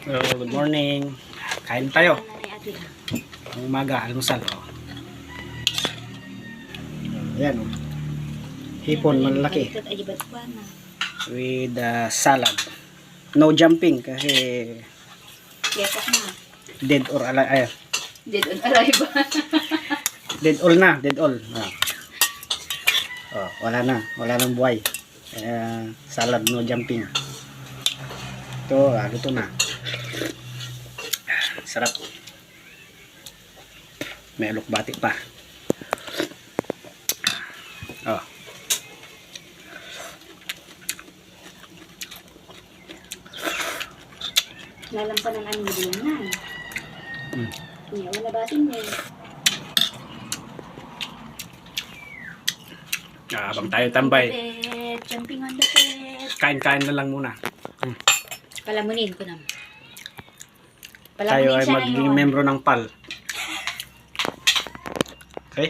Good morning. Kain tayo. Ang umaga, almusal. Oh. Ayan. Oh. Hipon, malalaki. With salad. No jumping kasi dead or alive. Dead on arrival. Dead all na, dead all. Oh, wala na, wala nang buhay. Salad no jumping. Ito, luto na. Sarap. May alokbati pa. Oh. Lalampanan ang million na. Iya, wala batin niya. Habang tayo tambay. Jumping on the bed. Kain-kain na lang muna. Palamunin ko naman. Tayo ay maging membro ng PAL. Okay?